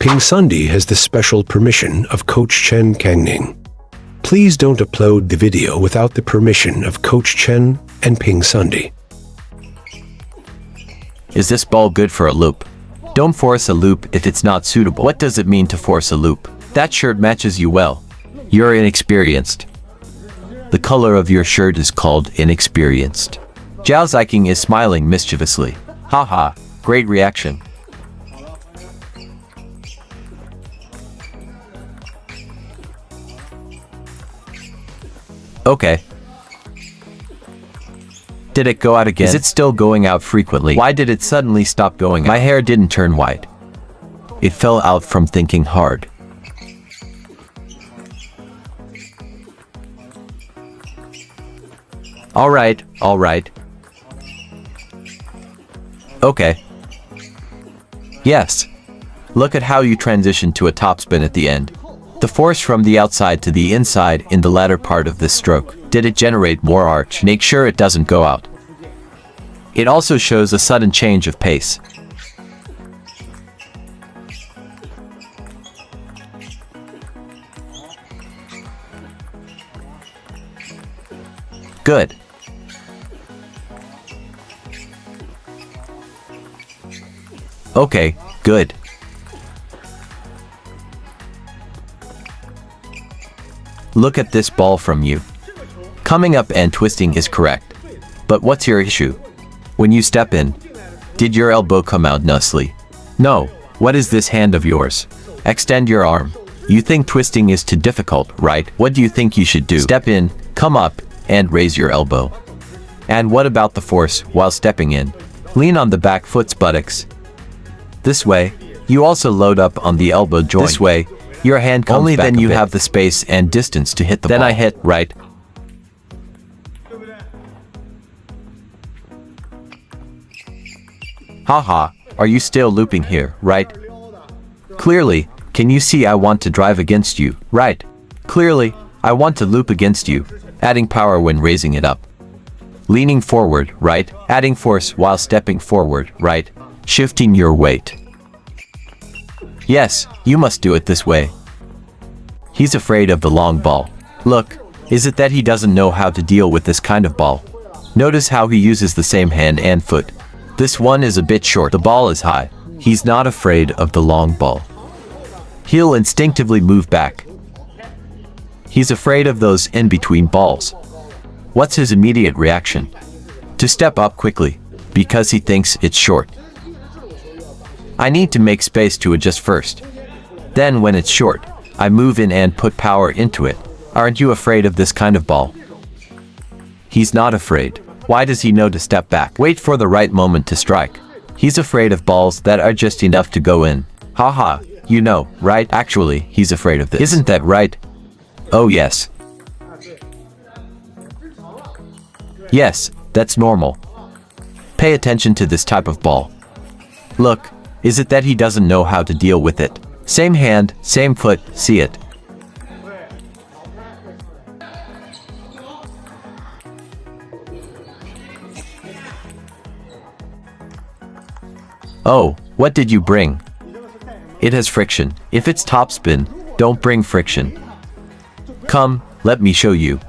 PingSunday has the special permission of Coach Chen Kangning. Please don't upload the video without the permission of Coach Chen and PingSunday. Is this ball good for a loop? Don't force a loop if it's not suitable. What does it mean to force a loop? That shirt matches you well. You're inexperienced. The color of your shirt is called inexperienced. Zhang Jike is smiling mischievously. Haha, great reaction. Okay. Did it go out again? Is it still going out frequently? Why did it suddenly stop going out? My hair didn't turn white. It fell out from thinking hard. Alright. Okay. Yes. Look at how you transition to a topspin at the end. The force from the outside to the inside in the latter part of this stroke. Did it generate more arch? Make sure it doesn't go out. It also shows a sudden change of pace. Good. Okay, good. Look at this ball from you. Coming up and twisting is correct. But what's your issue? When you step in, did your elbow come out nicely? No. What is this hand of yours? Extend your arm. You think twisting is too difficult, right? What do you think you should do? Step in, come up, and raise your elbow. And what about the force while stepping in? Lean on the back foot's buttocks. This way, you also load up on the elbow joint. This way, your hand comes Only back then a you bit. have the space and distance to hit the Then ball. I hit, right? Haha, are you still looping here, right? Clearly, can you see I want to drive against you, right? Clearly, I want to loop against you, adding power when raising it up. Leaning forward, right? Adding force while stepping forward, right? Shifting your weight. Yes, you must do it this way. He's afraid of the long ball. Look, is it that he doesn't know how to deal with this kind of ball? Notice how he uses the same hand and foot. This one is a bit short. The ball is high. He's not afraid of the long ball. He'll instinctively move back. He's afraid of those in-between balls. What's his immediate reaction? To step up quickly, because he thinks it's short. I need to make space to adjust first. Then when it's short, I move in and put power into it. Aren't you afraid of this kind of ball? He's not afraid. Why does he know to step back? Wait for the right moment to strike. He's afraid of balls that are just enough to go in. Haha, you know, right? Actually, he's afraid of this. Isn't that right? Oh yes. Yes, that's normal. Pay attention to this type of ball. Look, is it that he doesn't know how to deal with it? Same hand, same foot, see it. Oh, what did you bring? It has friction. If it's topspin, don't bring friction. Come, let me show you.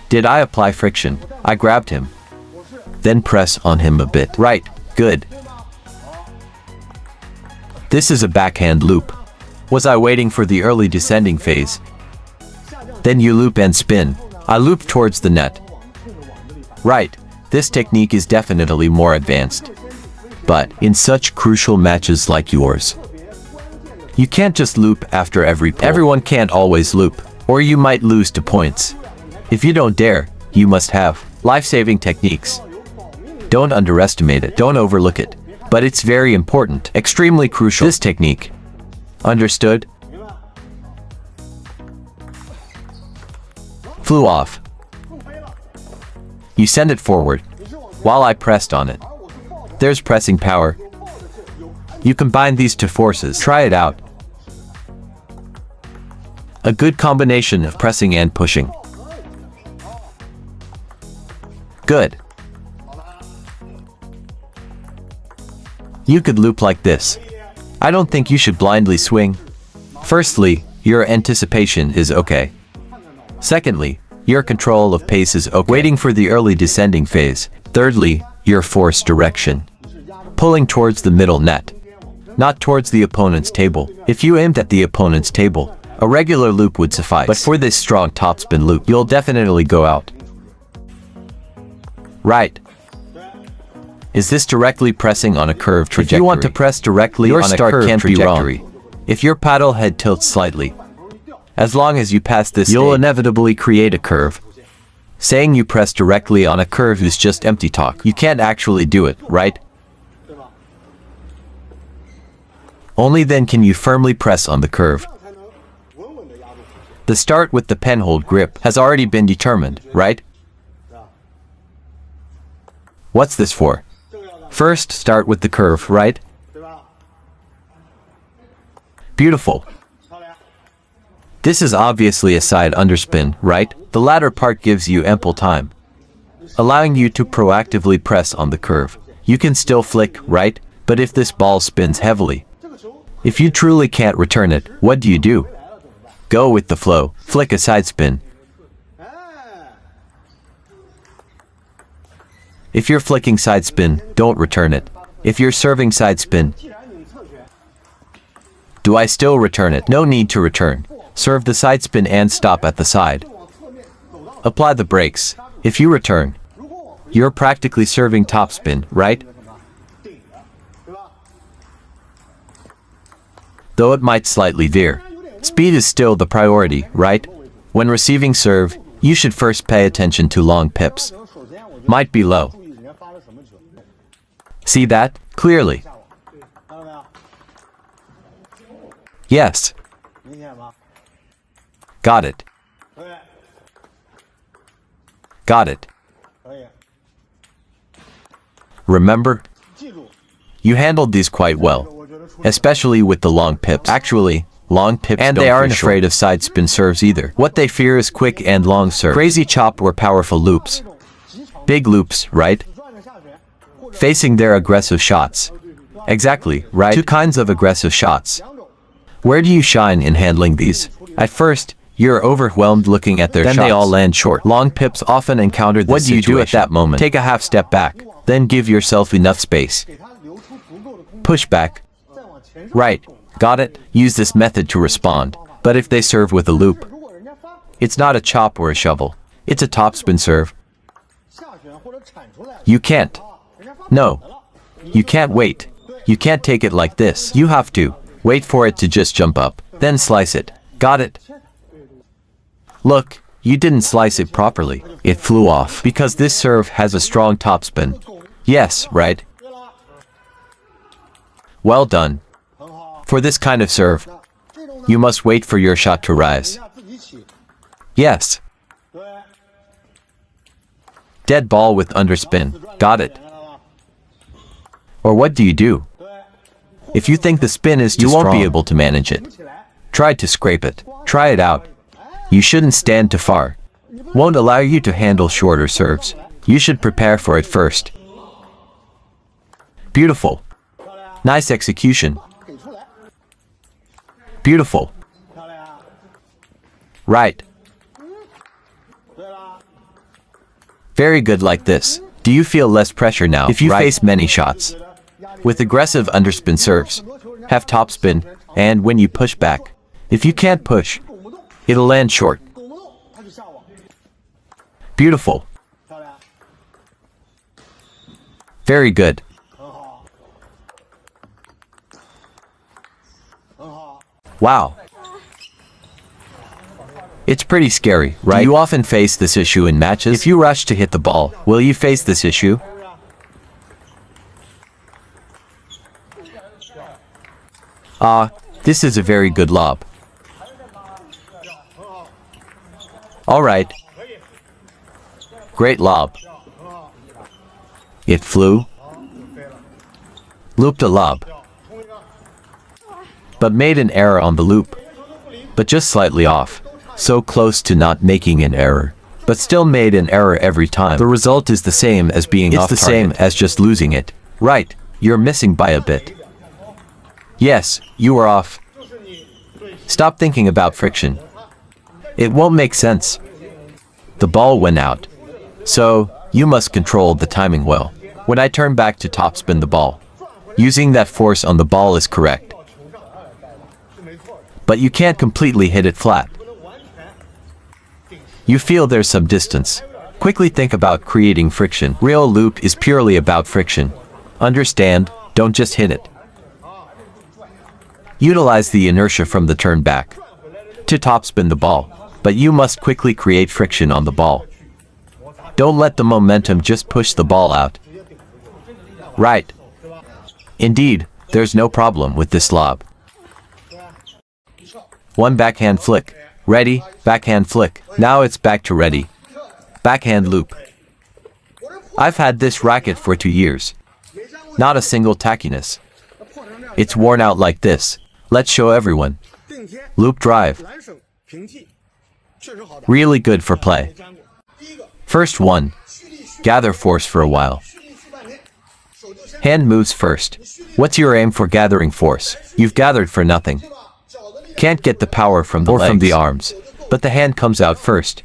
Did I apply friction? I grabbed him. Then press on him a bit. Right, good. This is a backhand loop. Was I waiting for the early descending phase? Then you loop and spin. I loop towards the net. Right, this technique is definitely more advanced. But in such crucial matches like yours, you can't just loop after every pull. Everyone can't always loop, or you might lose to points. If you don't dare, you must have life-saving techniques. Don't underestimate it, don't overlook it. But it's very important, extremely crucial. This technique. Understood? Flew off. You send it forward, while I pressed on it. There's pressing power. You combine these two forces. Try it out. A good combination of pressing and pushing. Good. You could loop like this. I don't think you should blindly swing. Firstly, your anticipation is okay. Secondly, your control of pace is okay. Waiting for the early descending phase. Thirdly, your force direction. Pulling towards the middle net, not towards the opponent's table. If you aimed at the opponent's table, a regular loop would suffice. But for this strong topspin loop, you'll definitely go out. Right. Is this directly pressing on a curved trajectory? If you want to press directly on a curved trajectory, if your paddle head tilts slightly, as long as you pass this stage, you'll inevitably create a curve. Saying you press directly on a curve is just empty talk. You can't actually do it, right? Only then can you firmly press on the curve. The start with the pen hold grip has already been determined, right? What's this for? First, start with the curve, right? Beautiful. This is obviously a side underspin, right? The latter part gives you ample time, allowing you to proactively press on the curve. You can still flick, right? But if this ball spins heavily, if you truly can't return it, what do you do? Go with the flow, flick a side spin. If you're flicking side spin, don't return it. If you're serving side spin, do I still return it? No need to return. Serve the side spin and stop at the side. Apply the brakes. If you return, you're practically serving topspin, right? Though it might slightly veer. Speed is still the priority, right? When receiving serve, you should first pay attention to long pips. Might be low. See that? Clearly. Yes. Got it. Got it. Remember? You handled these quite well, especially with the long pips. Actually, long pips and they aren't afraid of side spin serves either. What they fear is quick and long serve. Crazy chop or powerful loops. Big loops, right? Facing their aggressive shots. Exactly, right? Two kinds of aggressive shots. Where do you shine in handling these? At first, you're overwhelmed looking at their shots. Then they all land short. Long pips often encounter this situation. What do you do at that moment? Take a half step back, then give yourself enough space. Push back. Right, got it? Use this method to respond. But if they serve with a loop, it's not a chop or a shovel. It's a topspin serve. You can't. No. You can't wait. You can't take it like this. You have to wait for it to just jump up, then slice it. Got it? Look, you didn't slice it properly. It flew off because this serve has a strong topspin. Yes, right? Well done. For this kind of serve, you must wait for your shot to rise. Yes. Dead ball with underspin. Got it. Or what do you do? If you think the spin is too strong, you won't be able to manage it. Try to scrape it. Try it out. You shouldn't stand too far. Won't allow you to handle shorter serves. You should prepare for it first. Beautiful. Nice execution. Beautiful. Right. Very good like this. Do you feel less pressure now? If you face many shots with aggressive underspin serves, have topspin, and when you push back, if you can't push, it'll land short. Beautiful. Very good. Wow. It's pretty scary, right? Do you often face this issue in matches? If you rush to hit the ball, will you face this issue? This is a very good lob. Alright. Great lob. It flew. Looped a lob. But made an error on the loop. But just slightly off. So close to not making an error. But still made an error every time. The result is the same as being off target. It's the same as just losing it. Right, you're missing by a bit. Yes, you are off. Stop thinking about friction. It won't make sense. The ball went out. So, you must control the timing well. When I turn back to topspin the ball, using that force on the ball is correct. But you can't completely hit it flat. You feel there's some distance. Quickly think about creating friction. Real loop is purely about friction. Understand, don't just hit it. Utilize the inertia from the turn back to topspin the ball, but you must quickly create friction on the ball. Don't let the momentum just push the ball out. Right. Indeed, there's no problem with this lob. One backhand flick. Ready, backhand flick. Now it's back to ready. Backhand loop. I've had this racket for 2 years. Not a single tackiness. It's worn out like this. Let's show everyone. Loop drive. Really good for play. First one. Gather force for a while. Hand moves first. What's your aim for gathering force? You've gathered for nothing. Can't get the power from the legs or from the arms, but the hand comes out first.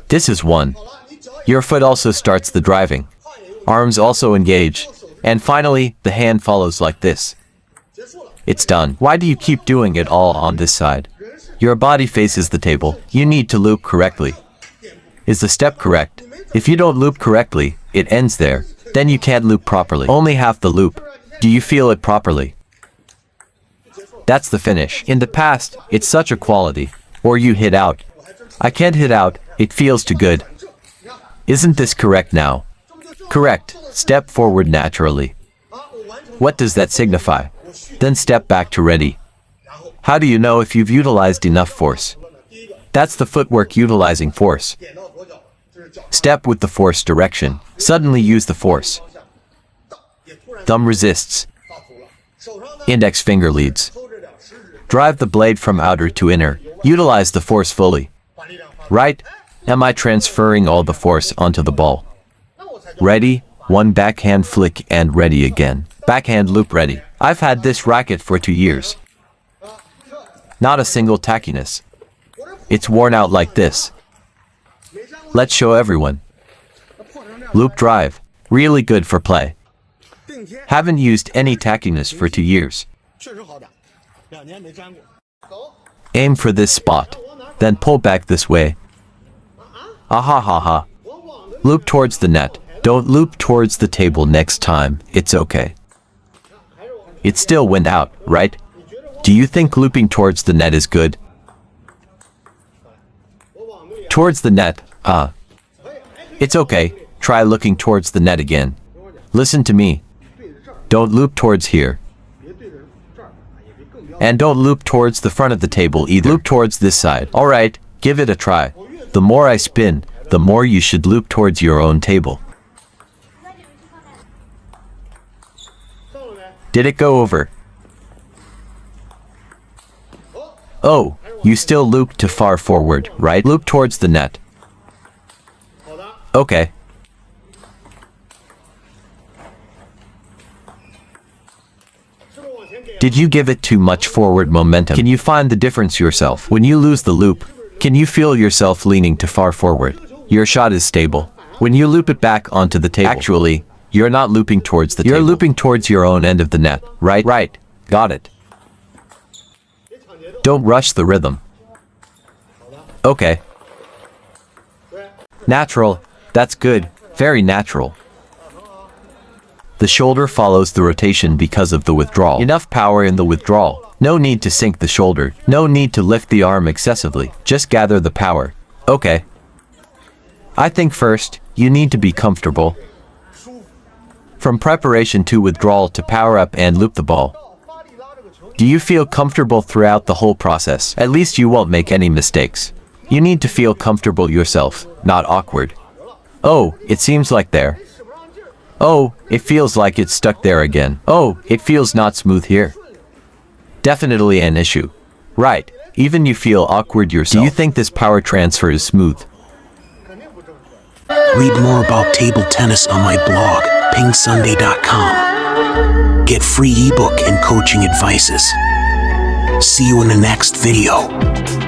This is one. Your foot also starts the driving. Arms also engage. And finally, the hand follows like this. It's done. Why do you keep doing it all on this side? Your body faces the table. You need to loop correctly. Is the step correct? If you don't loop correctly, it ends there. Then you can't loop properly. Only half the loop. Do you feel it properly? That's the finish. In the past, it's such a quality. Or you hit out. I can't hit out. It feels too good. Isn't this correct now? Correct. Step forward naturally. What does that signify? Then step back to ready. How do you know if you've utilized enough force? That's the footwork utilizing force. Step with the force direction. Suddenly use the force. Thumb resists. Index finger leads. Drive the blade from outer to inner. Utilize the force fully. Right? Am I transferring all the force onto the ball? Ready? One backhand flick and ready again. Backhand loop ready. I've had this racket for 2 years. Not a single tackiness. It's worn out like this. Let's show everyone. Loop drive. Really good for play. Haven't used any tackiness for 2 years. Aim for this spot. Then pull back this way. Aha ha ha. Loop towards the net. Don't loop towards the table next time. It's okay. It still went out, right? Do you think looping towards the net is good? Towards the net, It's okay. Try looking towards the net again. Listen to me. Don't loop towards here. And don't loop towards the front of the table either. Loop towards this side. Alright, give it a try. The more I spin, the more you should loop towards your own table. Did it go over? Oh, you still loop too far forward, right? Loop towards the net. Okay. Did you give it too much forward momentum? Can you find the difference yourself? When you lose the loop, can you feel yourself leaning too far forward? Your shot is stable. When you loop it back onto the table, actually, you're not looping towards the table. You're looping towards your own end of the net, right? Right. Got it. Don't rush the rhythm. Okay. Natural. That's good. Very natural. The shoulder follows the rotation because of the withdrawal. Enough power in the withdrawal. No need to sink the shoulder. No need to lift the arm excessively. Just gather the power. Okay. I think first, you need to be comfortable. From preparation to withdrawal to power up and loop the ball. Do you feel comfortable throughout the whole process? At least you won't make any mistakes. You need to feel comfortable yourself, not awkward. Oh, it seems like there. Oh, it feels like it's stuck there again. Oh, it feels not smooth here. Definitely an issue. Right, even you feel awkward yourself. Do you think this power transfer is smooth? Read more about table tennis on my blog, PingSunday.com. Get free ebook and coaching advices. See you in the next video.